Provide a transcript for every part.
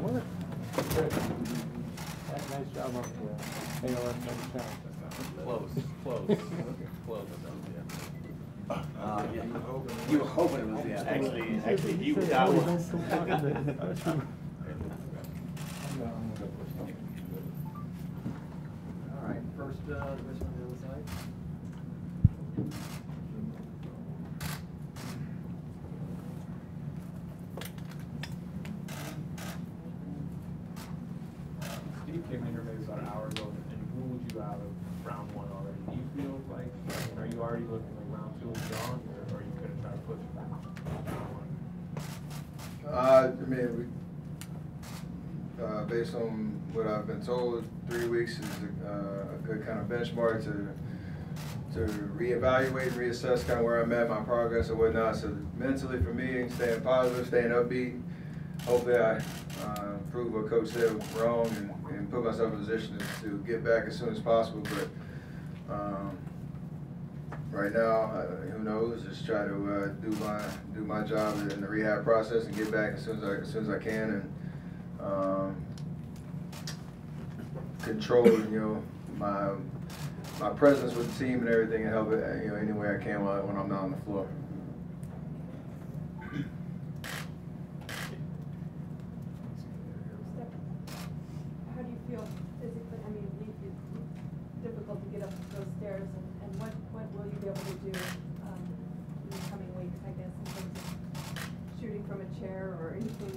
What? Nice job up there. Hang on, Close. Yeah. You were hoping it was, yeah. Actually, you was out. All right, first this one on the other side. Steve came in here maybe about an hour ago and ruled you out of round one already. Do you feel like, are you already looking like round two is gone, or are you going to try to push round one? I mean, based on what I've been told, 3 weeks is a good kind of benchmark to reevaluate, reassess kind of where I'm at, my progress and whatnot. So mentally for me, staying positive, staying upbeat. Hopefully I prove what Coach said was wrong and put myself in a position to get back as soon as possible. But right now, who knows? Just try to do my job in the rehab process and get back as soon as I can, and control my presence with the team and everything, and help it any way I can when I'm not on the floor. How do you feel physically? I mean, it's difficult to get up those stairs, and what will you be able to do in the coming weeks, I guess, in terms of shooting from a chair or anything?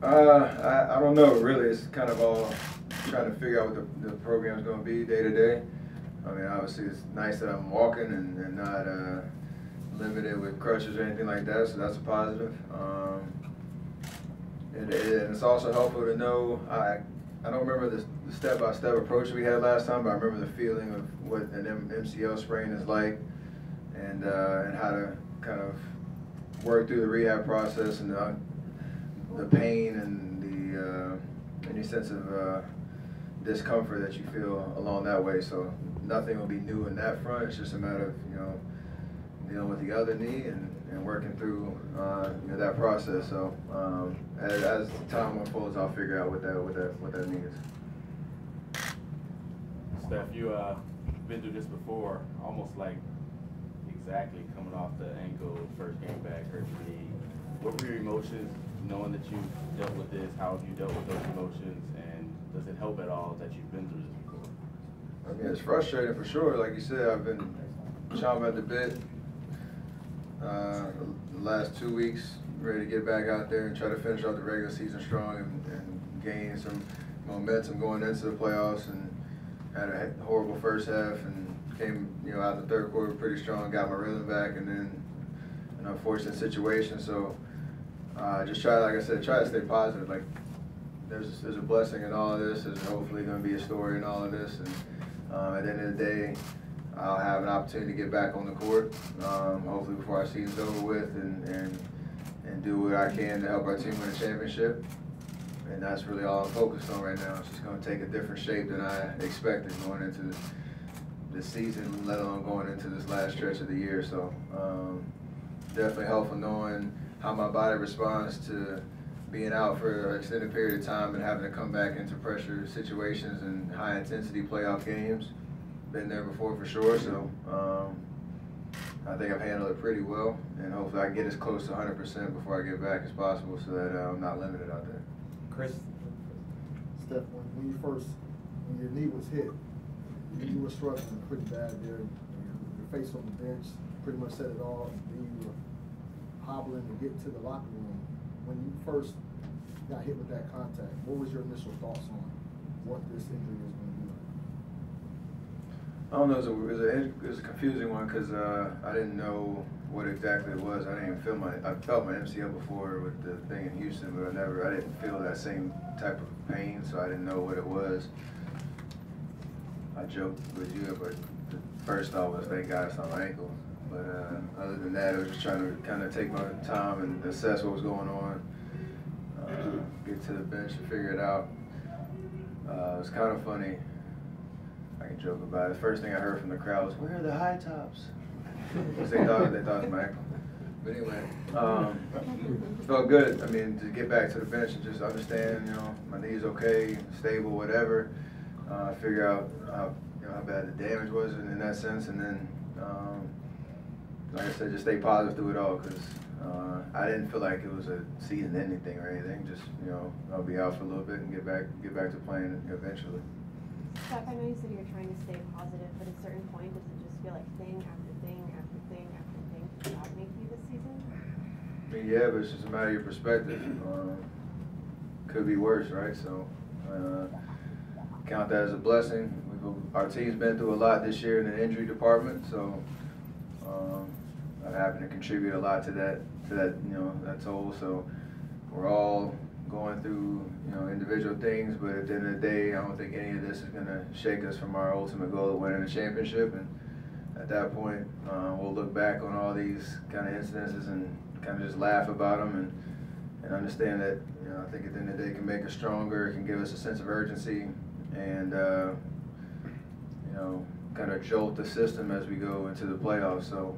I don't know, really. It's kind of all trying to figure out what the program's going to be day to day. I mean, obviously it's nice that I'm walking and not limited with crutches or anything like that, so that's a positive. And it's also helpful to know, I don't remember the step-by-step approach we had last time, but I remember the feeling of what an MCL sprain is like, and how to kind of work through the rehab process, and the pain and the any sense of discomfort that you feel along that way. So nothing will be new in that front. It's just a matter of dealing with the other knee and working through that process. So as time unfolds, I'll figure out what that means. Steph, you been through this before, almost like exactly coming off the ankle, first game back, hurt your knee. What were your emotions knowing that you dealt with this? How have you dealt with those emotions, and does it help at all that you've been through this before? I mean, it's frustrating for sure. Like you said, I've been chomping at the bit the last 2 weeks, ready to get back out there and try to finish out the regular season strong and gain some momentum going into the playoffs, and had a horrible first half and came out in the third quarter pretty strong, got my rhythm back, and then an unfortunate situation. So just try, like I said, try to stay positive. Like there's a blessing in all of this. There's hopefully going to be a story in all of this, and at the end of the day, I'll have an opportunity to get back on the court, hopefully before our season's over with, and do what I can to help our team win a championship. And that's really all I'm focused on right now. It's just going to take a different shape than I expected going into this season, let alone going into this last stretch of the year. So definitely helpful knowing how my body responds to being out for an extended period of time and having to come back into pressure situations and high intensity playoff games. Been there before for sure, so I think I've handled it pretty well, and hopefully I can get as close to 100% before I get back as possible, so that I'm not limited out there. Chris? Steph, when your knee was hit, you were struggling pretty bad there. Your face on the bench pretty much said it all, and then you were hobbling to get to the locker room. When you first got hit with that contact, what was your initial thoughts on what this injury was going to do? I don't know, it was a confusing one because I didn't know what exactly it was. I didn't even feel I felt my MCL before with the thing in Houston, but I didn't feel that same type of pain, so I didn't know what it was. I joked with you, but the first thought was, thank God it's on my ankle. But other than that, I was just trying to kind of take my time and assess what was going on, get to the bench and figure it out. It was kind of funny. I can joke about it. The first thing I heard from the crowd was, "Where are the high tops?" because they thought it was my ankle. But anyway, felt good. I mean, to get back to the bench and just understand, you know, my knee's okay, stable, whatever. Figure out how bad the damage was in that sense, and then, like I said, just stay positive through it all, because I didn't feel like it was a season-ending thing or anything. Just, you know, I'll be out for a little bit and get back to playing eventually. Steph, I know you said you're trying to stay positive, but at a certain point, does it just feel like thing after thing after thing after thing keep happening to you this season? I mean, yeah, but it's just a matter of your perspective. Could be worse, right? So count that as a blessing. Our team's been through a lot this year in the injury department, so I've happened to contribute a lot to that, you know, that toll. So we're all going through, you know, individual things, but at the end of the day, I don't think any of this is going to shake us from our ultimate goal of winning the championship. And at that point, we'll look back on all these kind of incidences and kind of just laugh about them and understand that, you know, I think at the end of the day it can make us stronger, it can give us a sense of urgency, and you know, kind of jolt the system as we go into the playoffs. So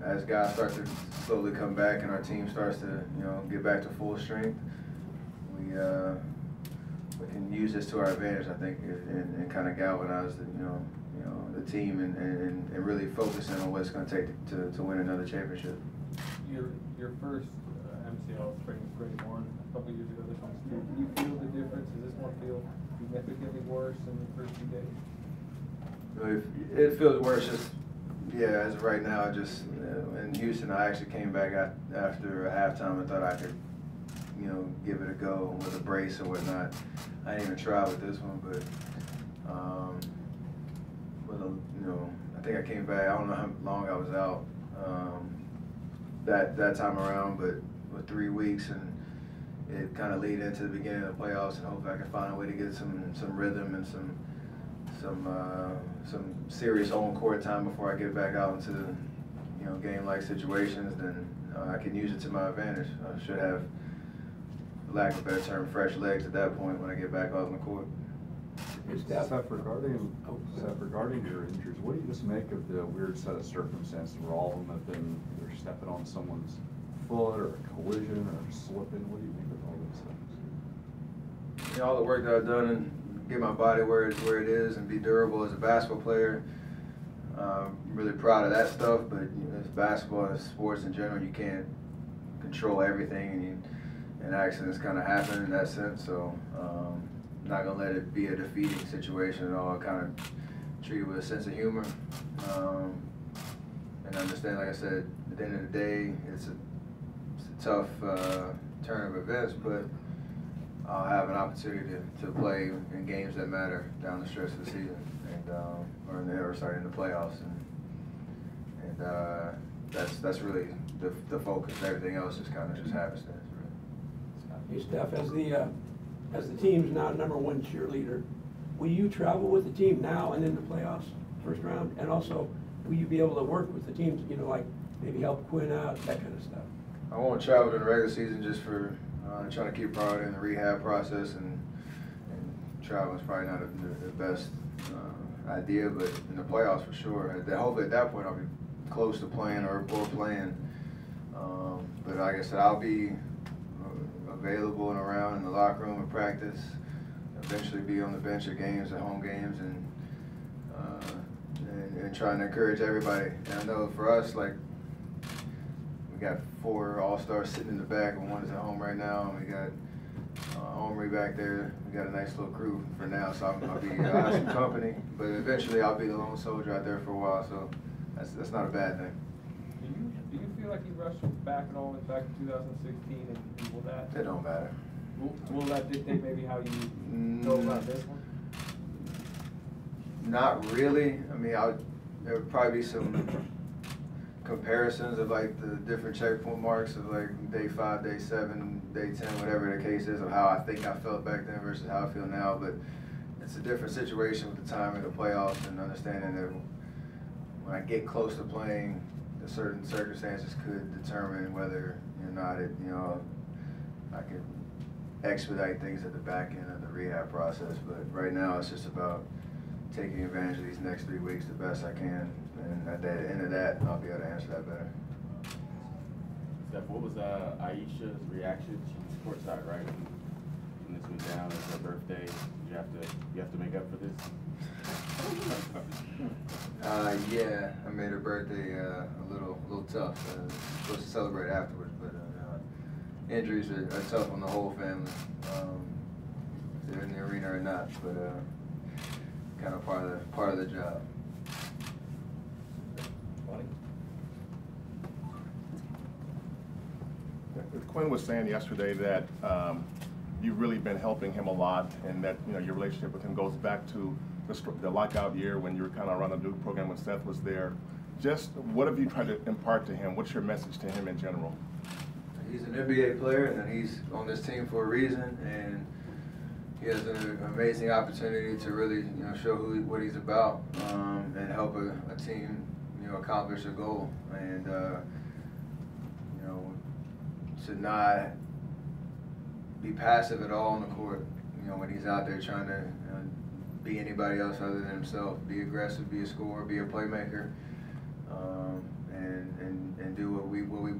as guys start to slowly come back and our team starts to, you know, get back to full strength, we can use this to our advantage, I think, and kind of galvanize the, you know, the team and really focus in on what it's going to take to win another championship. Your first MCL spring was grade 1 a couple years ago. This one's 2. Can you feel the difference? Does this one feel significantly worse than the first 2 days? It feels worse. Just as of right now, just in Houston, I actually came back after a halftime and thought I could, you know, give it a go with a brace or whatnot. I didn't even try with this one, but you know, I think I came back. I don't know how long I was out that time around, but with 3 weeks, and it kind of lead into the beginning of the playoffs, and hopefully I can find a way to get some rhythm and some serious on-court time before I get back out into, you know, game-like situations. Then I can use it to my advantage. I should have, for lack of a better term, fresh legs at that point when I get back out on the court. Steph, regarding your injuries, what do you just make of the weird set of circumstances where all of them have been either stepping on someone's foot or a collision or slipping? What do you make of all those things? You know, all the work that I've done and get my body where it is and be durable as a basketball player, I'm really proud of that stuff. But you know, as basketball and sports in general, you can't control everything, and accidents kind of happen in that sense. So not gonna let it be a defeating situation at all. Kind of treat it with a sense of humor, and understand, like I said, at the end of the day, it's a tough turn of events, but I'll have an opportunity to play in games that matter down the stretch of the season, and or starting the playoffs, and that's really the focus. Everything else is kind of just happenstance. Hey Steph, as the team's now #1 cheerleader, will you travel with the team now and in the playoffs, first round? And also, will you be able to work with the teams, you know, like maybe help Quinn out, that kind of stuff? I won't travel in the regular season just for trying to keep priority in the rehab process, and traveling is probably not the best idea, but in the playoffs for sure. Hopefully at that point I'll be close to playing or playing. But like I said, I'll be available and around in the locker room and practice, eventually be on the bench at games, at home games, and trying to encourage everybody. And I know for us, like, we got 4 all-stars sitting in the back, and 1 is at home right now, and we got Omri back there. We got a nice little crew for now, so I'll have some company, but eventually I'll be the lone soldier out there for a while, so that's not a bad thing. Do you feel like you rushed back at all back in 2016, and will that? It don't matter. Will that dictate maybe how you go about this one? Not really. I mean, there would probably be some comparisons of like the different checkpoint marks of like day 5, day 7, day 10, whatever the case is, of how I think I felt back then versus how I feel now. But it's a different situation with the timing of the playoffs and understanding that when I get close to playing, the certain circumstances could determine whether or not I could expedite things at the back end of the rehab process. But right now, it's just about taking advantage of these next 3 weeks the best I can, and at the end of that, I'll be able to answer that better. Steph, what was Aisha's reaction? She was courtside, right? When this went down, it was her birthday. You have to make up for this? Yeah, I made her birthday a little tough. Supposed to celebrate afterwards, but injuries are tough on the whole family. If they're in the arena or not, but kind of part of the job. Quinn was saying yesterday that you've really been helping him a lot, and that your relationship with him goes back to the lockout year when you were kind of running the Duke program when Seth was there. Just what have you tried to impart to him? What's your message to him in general? He's an NBA player, and he's on this team for a reason, and he has an amazing opportunity to really show what he's about and help a team accomplish a goal. And to not be passive at all on the court, when he's out there trying to be anybody else other than himself. Be aggressive, be a scorer, be a playmaker, and do what we brought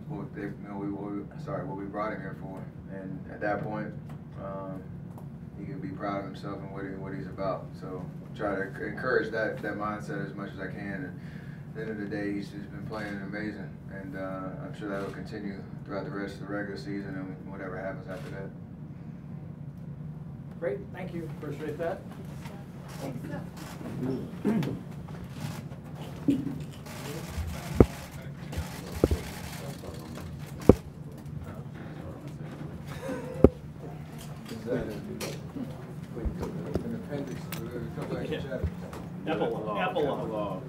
him here for. And at that point, he can be proud of himself and what he's about. So try to encourage that mindset as much as I can. And at the end of the day, he's been playing amazing, and I'm sure that'll continue throughout the rest of the regular season and whatever happens after that. Great, thank you. Appreciate that. Thanks, Steph. An appendix. Epilogue.